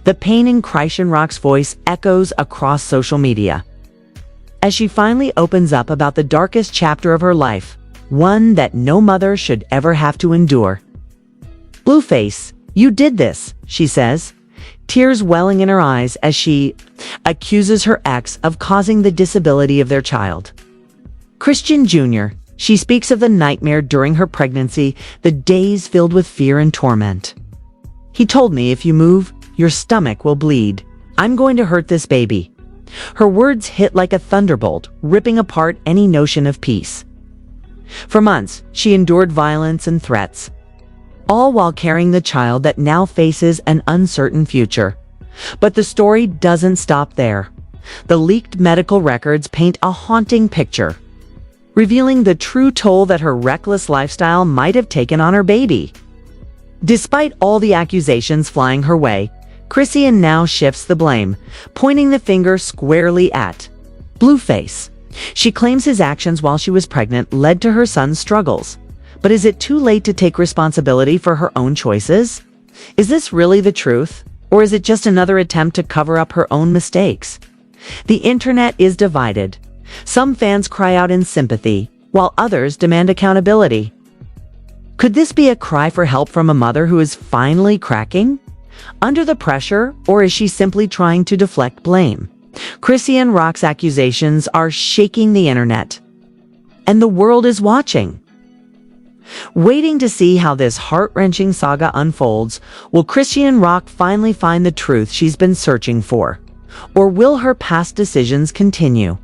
The pain in Chrisean Rock's voice echoes across social media as she finally opens up about the darkest chapter of her life, one that no mother should ever have to endure. "Blueface, you did this," she says, tears welling in her eyes as she accuses her ex of causing the disability of their child. Chrisean Jr., she speaks of the nightmare during her pregnancy, the days filled with fear and torment. "He told me if you move, your stomach will bleed. I'm going to hurt this baby." Her words hit like a thunderbolt, ripping apart any notion of peace. For months, she endured violence and threats, all while carrying the child that now faces an uncertain future. But the story doesn't stop there. The leaked medical records paint a haunting picture, revealing the true toll that her reckless lifestyle might have taken on her baby. Despite all the accusations flying her way, Chrisean now shifts the blame, pointing the finger squarely at Blueface. She claims his actions while she was pregnant led to her son's struggles. But is it too late to take responsibility for her own choices? Is this really the truth? Or is it just another attempt to cover up her own mistakes? The internet is divided. Some fans cry out in sympathy, while others demand accountability. Could this be a cry for help from a mother who is finally cracking under the pressure, or is she simply trying to deflect blame? Chrisean Rock's accusations are shaking the internet, and the world is watching, waiting to see how this heart-wrenching saga unfolds. Will Chrisean Rock finally find the truth she's been searching for? Or will her past decisions continue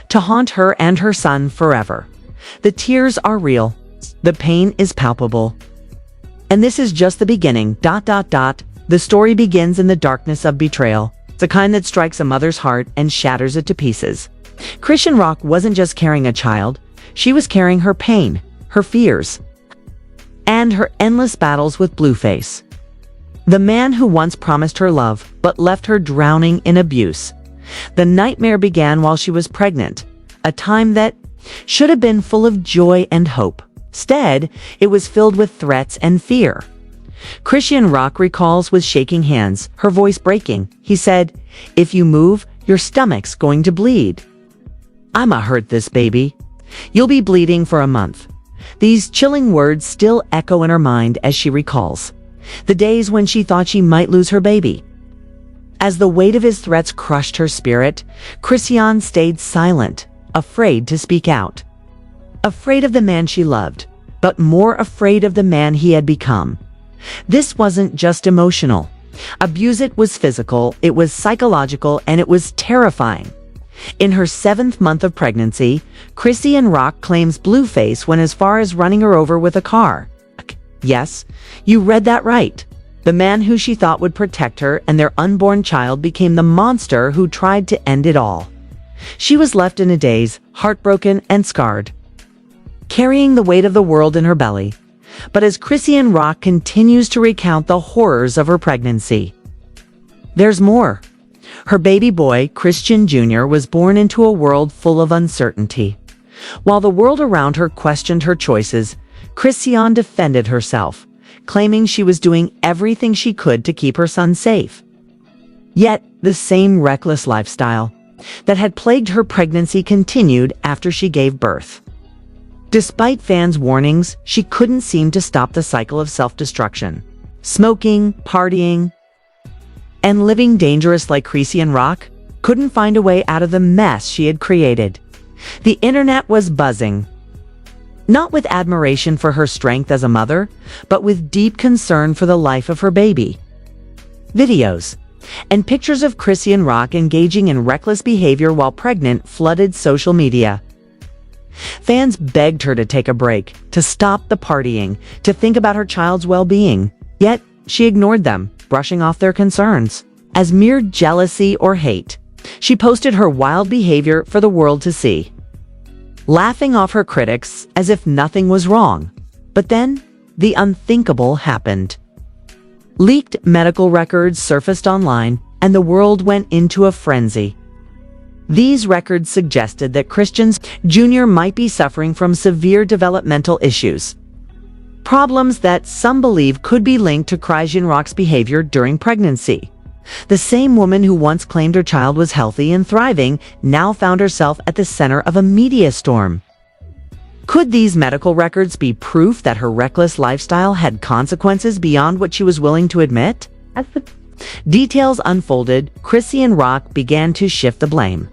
to haunt her and her son forever? The tears are real. The pain is palpable. And this is just the beginning. The story begins in the darkness of betrayal, the kind that strikes a mother's heart and shatters it to pieces. Chrisean Rock wasn't just carrying a child. She was carrying her pain, her fears, and her endless battles with Blueface, the man who once promised her love but left her drowning in abuse. The nightmare began while she was pregnant, a time that should have been full of joy and hope. Instead, it was filled with threats and fear. Chrisean Rock recalls with shaking hands, her voice breaking. He said, "If you move, your stomach's going to bleed. I'ma hurt this baby. You'll be bleeding for a month." These chilling words still echo in her mind as she recalls the days when she thought she might lose her baby. As the weight of his threats crushed her spirit, Chrisean stayed silent, afraid to speak out. Afraid of the man she loved, but more afraid of the man he had become. This wasn't just emotional. Abuse, it was physical, it was psychological, and it was terrifying. In her 7th month of pregnancy, Chrisean Rock claims Blueface went as far as running her over with a car. Yes, you read that right. The man who she thought would protect her and their unborn child became the monster who tried to end it all. She was left in a daze, heartbroken and scarred, carrying the weight of the world in her belly. But as Chrisean Rock continues to recount the horrors of her pregnancy, there's more. Her baby boy, Chrisean Jr., was born into a world full of uncertainty. While the world around her questioned her choices, Chrisean defended herself, claiming she was doing everything she could to keep her son safe. Yet, the same reckless lifestyle that had plagued her pregnancy continued after she gave birth. Despite fans' warnings, she couldn't seem to stop the cycle of self-destruction. Smoking, partying, and living dangerous like Chrisean Rock couldn't find a way out of the mess she had created. The internet was buzzing, not with admiration for her strength as a mother, but with deep concern for the life of her baby. Videos and pictures of Chrisean Rock engaging in reckless behavior while pregnant flooded social media. Fans begged her to take a break, to stop the partying, to think about her child's well-being. Yet, she ignored them, brushing off their concerns as mere jealousy or hate. She posted her wild behavior for the world to see, laughing off her critics as if nothing was wrong. But then, the unthinkable happened. Leaked medical records surfaced online, and the world went into a frenzy. These records suggested that Chrisean Jr. might be suffering from severe developmental issues, problems that some believe could be linked to Chrisean Rock's behavior during pregnancy. The same woman who once claimed her child was healthy and thriving now found herself at the center of a media storm. Could these medical records be proof that her reckless lifestyle had consequences beyond what she was willing to admit? As the details unfolded, Chrisean Rock began to shift the blame.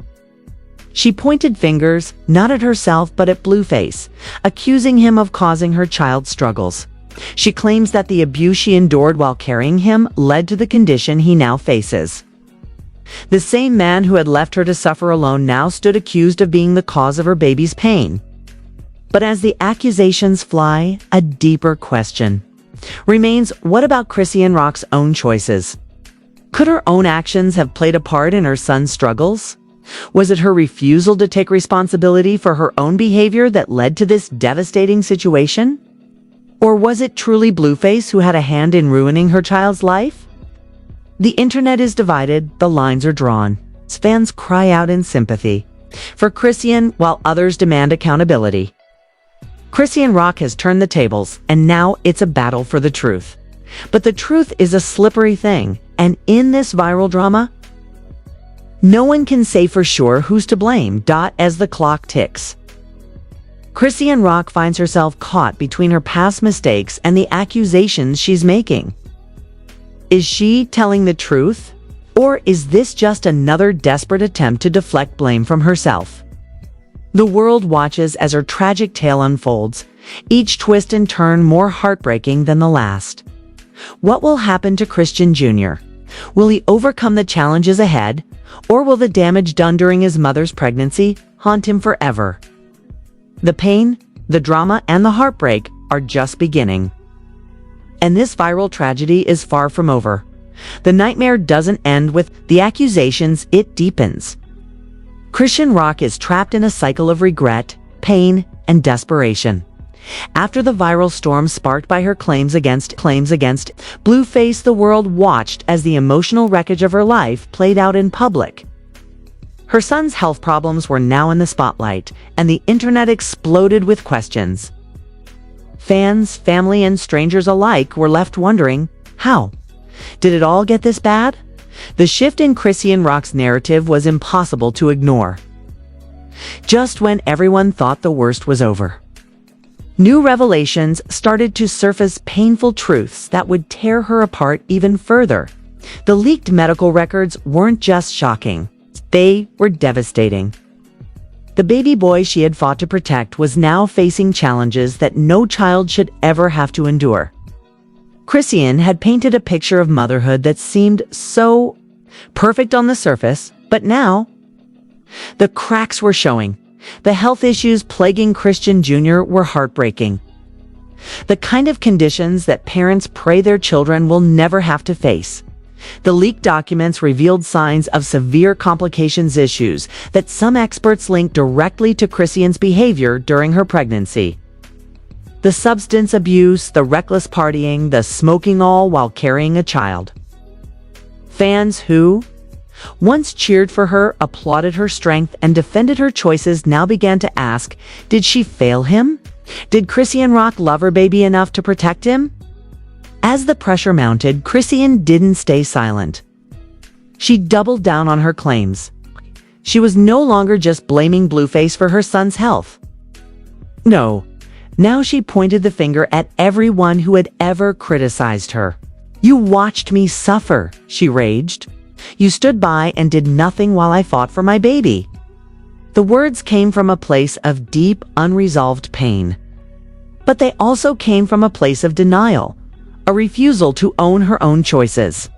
She pointed fingers, not at herself but at Blueface, accusing him of causing her child's struggles. She claims that the abuse she endured while carrying him led to the condition he now faces. The same man who had left her to suffer alone now stood accused of being the cause of her baby's pain. But as the accusations fly, a deeper question remains: what about Chrisean Rock's own choices? Could her own actions have played a part in her son's struggles? Was it her refusal to take responsibility for her own behavior that led to this devastating situation? Or was it truly Blueface who had a hand in ruining her child's life? The internet is divided, the lines are drawn. Fans cry out in sympathy for Chrisean while others demand accountability. Chrisean Rock has turned the tables, and now it's a battle for the truth. But the truth is a slippery thing, and in this viral drama, no one can say for sure who's to blame. As the clock ticks, Chrisean Rock finds herself caught between her past mistakes and the accusations she's making. Is she telling the truth? Or is this just another desperate attempt to deflect blame from herself? The world watches as her tragic tale unfolds, each twist and turn more heartbreaking than the last. What will happen to Chrisean Jr.? Will he overcome the challenges ahead, or will the damage done during his mother's pregnancy haunt him forever? The pain, the drama, and the heartbreak are just beginning. And this viral tragedy is far from over. The nightmare doesn't end with the accusations, it deepens. Chrisean Rock is trapped in a cycle of regret, pain, and desperation. After the viral storm sparked by her claims against Blueface, the world watched as the emotional wreckage of her life played out in public. Her son's health problems were now in the spotlight, and the internet exploded with questions. Fans, family, and strangers alike were left wondering, how? Did it all get this bad? The shift in Chrisean Rock's narrative was impossible to ignore. Just when everyone thought the worst was over, new revelations started to surface, painful truths that would tear her apart even further. The leaked medical records weren't just shocking, they were devastating. The baby boy she had fought to protect was now facing challenges that no child should ever have to endure. Chrisean had painted a picture of motherhood that seemed so perfect on the surface, but now the cracks were showing. The health issues plaguing Chrisean Jr. were heartbreaking. The kind of conditions that parents pray their children will never have to face. The leaked documents revealed signs of severe complications, issues that some experts linked directly to Chrisean's behavior during her pregnancy. The substance abuse, the reckless partying, the smoking, all while carrying a child. Fans who once cheered for her, applauded her strength, and defended her choices now began to ask, did she fail him? Did Chrisean Rock love her baby enough to protect him? As the pressure mounted, Chrisean didn't stay silent. She doubled down on her claims. She was no longer just blaming Blueface for her son's health. No, now she pointed the finger at everyone who had ever criticized her. You watched me suffer, she raged. You stood by and did nothing while I fought for my baby. The words came from a place of deep, unresolved pain. But they also came from a place of denial, a refusal to own her own choices.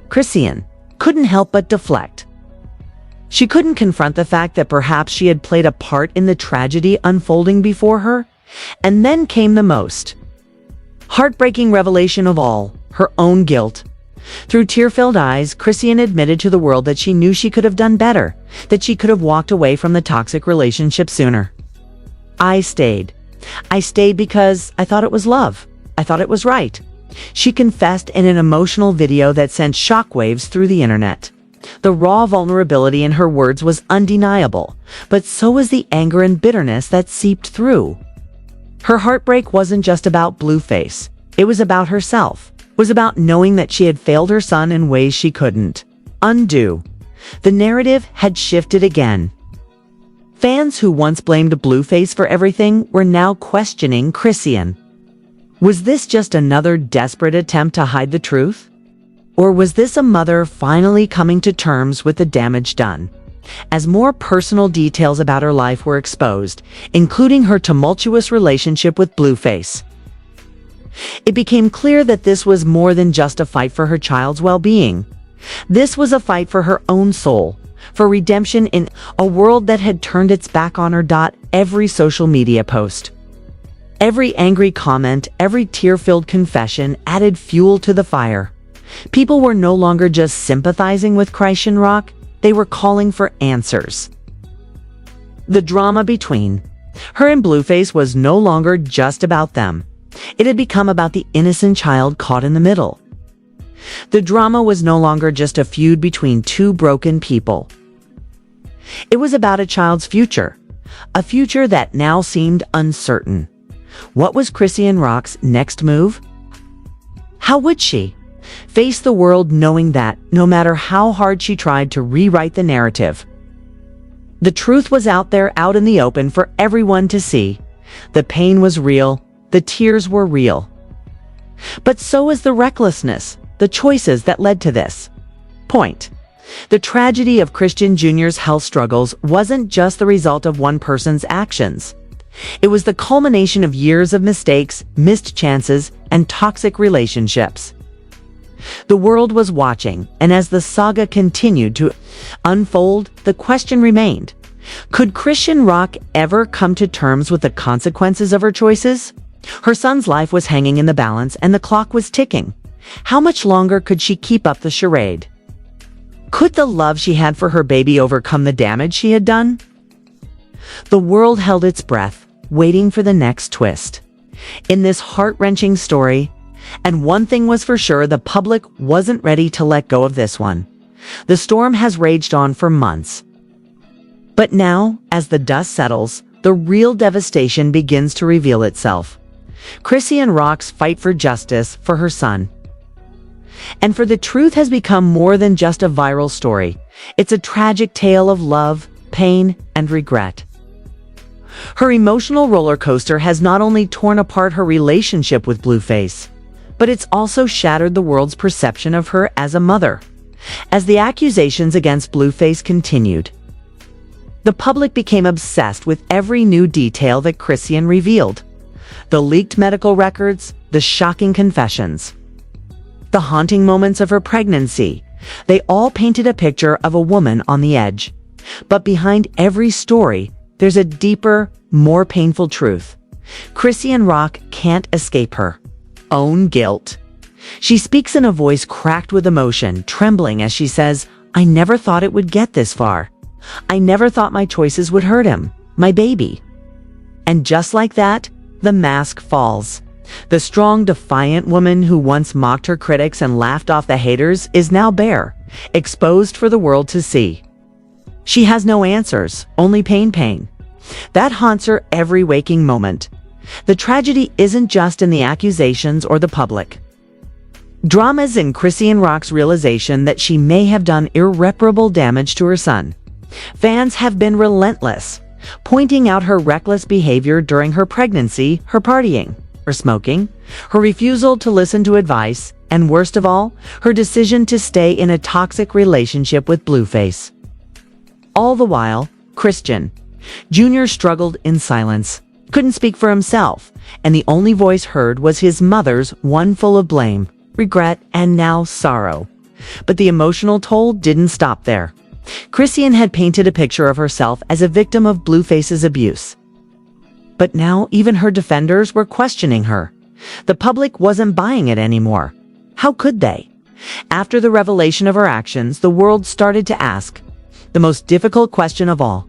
Chrisean couldn't help but deflect. She couldn't confront the fact that perhaps she had played a part in the tragedy unfolding before her. And then came the most heartbreaking revelation of all, her own guilt. Through tear-filled eyes, Chrisean admitted to the world that she knew she could have done better, that she could have walked away from the toxic relationship sooner. I stayed. I stayed because I thought it was love. I thought it was right. She confessed in an emotional video that sent shockwaves through the internet. The raw vulnerability in her words was undeniable, but so was the anger and bitterness that seeped through. Her heartbreak wasn't just about Blueface. It was about herself. was about knowing that she had failed her son in ways she couldn't undo. The narrative had shifted again. Fans who once blamed Blueface for everything were now questioning Chrisean. Was this just another desperate attempt to hide the truth? Or was this a mother finally coming to terms with the damage done? As more personal details about her life were exposed, including her tumultuous relationship with Blueface, it became clear that this was more than just a fight for her child's well-being. This was a fight for her own soul, for redemption in a world that had turned its back on her. Every social media post, every angry comment, every tear-filled confession added fuel to the fire. People were no longer just sympathizing with Chrisean Rock, they were calling for answers. The drama between her and Blueface was no longer just about them. It had become about the innocent child caught in the middle. The drama was no longer just a feud between two broken people. It was about a child's future, a future that now seemed uncertain. What was Chrisean Rock's next move? How would she face the world knowing that, no matter how hard she tried to rewrite the narrative, the truth was out there, out in the open for everyone to see? The pain was real, the tears were real. But so was the recklessness, the choices that led to this point. The tragedy of Chrisean Jr.'s health struggles wasn't just the result of one person's actions. It was the culmination of years of mistakes, missed chances, and toxic relationships. The world was watching, and as the saga continued to unfold, the question remained: could Chrisean Rock ever come to terms with the consequences of her choices? Her son's life was hanging in the balance, and the clock was ticking. How much longer could she keep up the charade? Could the love she had for her baby overcome the damage she had done? The world held its breath, waiting for the next twist in this heart-wrenching story. And one thing was for sure, the public wasn't ready to let go of this one. The storm has raged on for months. But now, as the dust settles, the real devastation begins to reveal itself. Chrisean Rock's fight for justice for her son and for the truth has become more than just a viral story. It's a tragic tale of love, pain, and regret. Her emotional roller coaster has not only torn apart her relationship with Blueface, but it's also shattered the world's perception of her as a mother. As the accusations against Blueface continued, the public became obsessed with every new detail that Chrisean revealed. The leaked medical records, the shocking confessions, the haunting moments of her pregnancy. They all painted a picture of a woman on the edge. But behind every story, there's a deeper, more painful truth. Chrisean Rock can't escape her own guilt. She speaks in a voice cracked with emotion, trembling as she says, "I never thought it would get this far. I never thought my choices would hurt him, my baby." And just like that, the mask falls. The strong, defiant woman who once mocked her critics and laughed off the haters is now bare, exposed for the world to see. She has no answers, only pain. That haunts her every waking moment. The tragedy isn't just in the accusations or the public. Drama's in Chrisean Rock's realization that she may have done irreparable damage to her son. Fans have been relentless, pointing out her reckless behavior during her pregnancy, her partying, her smoking, her refusal to listen to advice, and worst of all, her decision to stay in a toxic relationship with Blueface. All the while, Chrisean Jr. struggled in silence, couldn't speak for himself, and the only voice heard was his mother's, one full of blame, regret, and now sorrow. But the emotional toll didn't stop there. Chrisean had painted a picture of herself as a victim of Blueface's abuse. But now even her defenders were questioning her. The public wasn't buying it anymore. How could they? After the revelation of her actions, the world started to ask the most difficult question of all: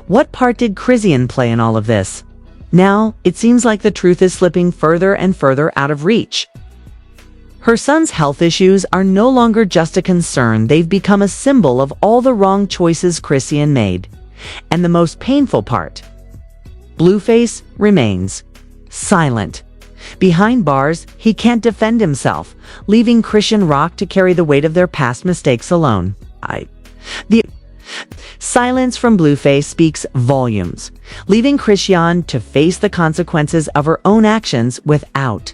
what part did Chrisean play in all of this? Now, it seems like the truth is slipping further and further out of reach. Her son's health issues are no longer just a concern, they've become a symbol of all the wrong choices Chrisean made. And the most painful part: Blueface remains silent. Behind bars, he can't defend himself, leaving Chrisean Rock to carry the weight of their past mistakes alone. The silence from Blueface speaks volumes, leaving Chrisean to face the consequences of her own actions without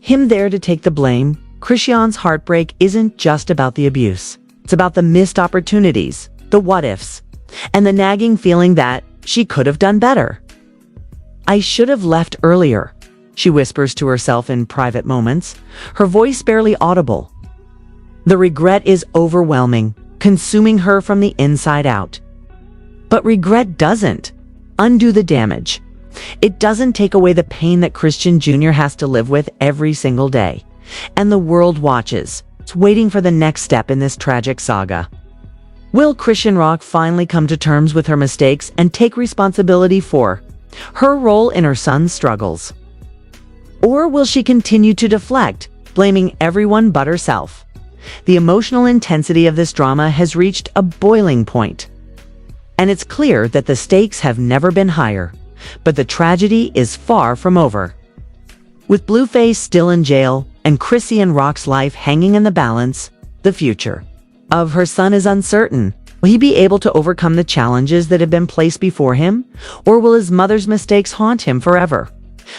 him there to take the blame. Chrisean's heartbreak isn't just about the abuse. It's about the missed opportunities, the what-ifs, and the nagging feeling that she could have done better. "I should have left earlier," she whispers to herself in private moments, her voice barely audible. The regret is overwhelming, consuming her from the inside out. But regret doesn't undo the damage. It doesn't take away the pain that Chrisean Jr. has to live with every single day. And the world watches. It's waiting for the next step in this tragic saga. Will Chrisean Rock finally come to terms with her mistakes and take responsibility for her role in her son's struggles? Or will she continue to deflect, blaming everyone but herself? The emotional intensity of this drama has reached a boiling point. And it's clear that the stakes have never been higher, but the tragedy is far from over. With Blueface still in jail and Chrisean Rock's life hanging in the balance, the future of her son is uncertain. Will he be able to overcome the challenges that have been placed before him, or will his mother's mistakes haunt him forever?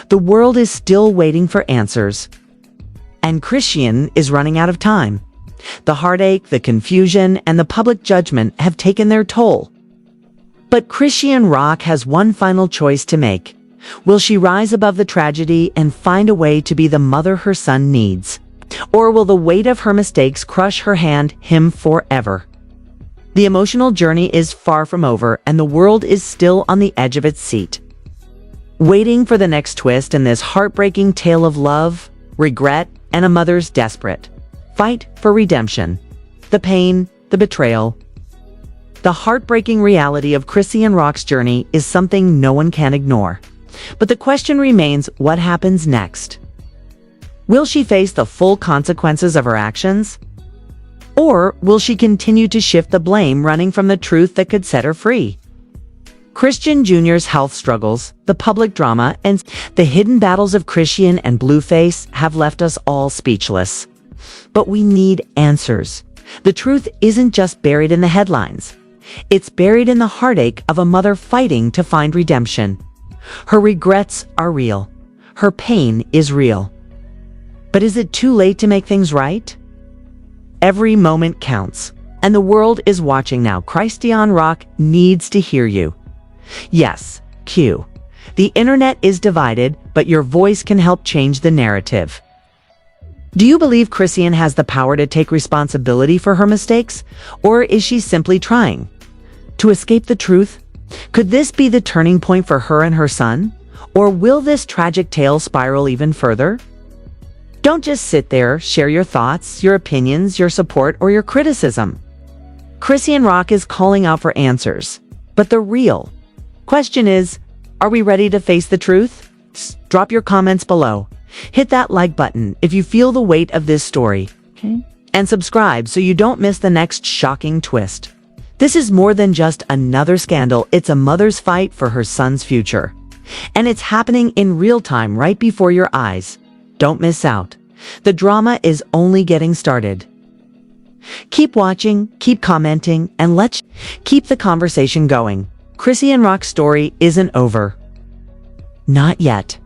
The world is still waiting for answers. And Chrisean is running out of time. The heartache, the confusion, and the public judgment have taken their toll. But Chrisean Rock has one final choice to make. Will she rise above the tragedy and find a way to be the mother her son needs? Or will the weight of her mistakes crush her and him forever? The emotional journey is far from over, and the world is still on the edge of its seat, waiting for the next twist in this heartbreaking tale of love, regret, and a mother's desperate fight for redemption. The pain, the betrayal, the heartbreaking reality of Chrisean Rock's journey is something no one can ignore. But the question remains, what happens next? Will she face the full consequences of her actions? Or will she continue to shift the blame, running from the truth that could set her free? Chrisean Jr.'s health struggles, the public drama, and the hidden battles of Chrisean and Blueface have left us all speechless. But we need answers. The truth isn't just buried in the headlines. It's buried in the heartache of a mother fighting to find redemption. Her regrets are real. Her pain is real. But is it too late to make things right? Every moment counts, and the world is watching now. Chrisean Rock needs to hear you. Yes, Q. The internet is divided, but your voice can help change the narrative. Do you believe Chrisean has the power to take responsibility for her mistakes, or is she simply trying to escape the truth? Could this be the turning point for her and her son? Or will this tragic tale spiral even further? Don't just sit there. Share your thoughts, your opinions, your support, or your criticism. Chrisean Rock is calling out for answers. But the real question is, are we ready to face the truth? Drop your comments below. Hit that like button if you feel the weight of this story. Okay. And subscribe so you don't miss the next shocking twist. This is more than just another scandal. It's a mother's fight for her son's future. And it's happening in real time right before your eyes. Don't miss out. The drama is only getting started. Keep watching, keep commenting, and let's keep the conversation going. Chrisean Rock's story isn't over. Not yet.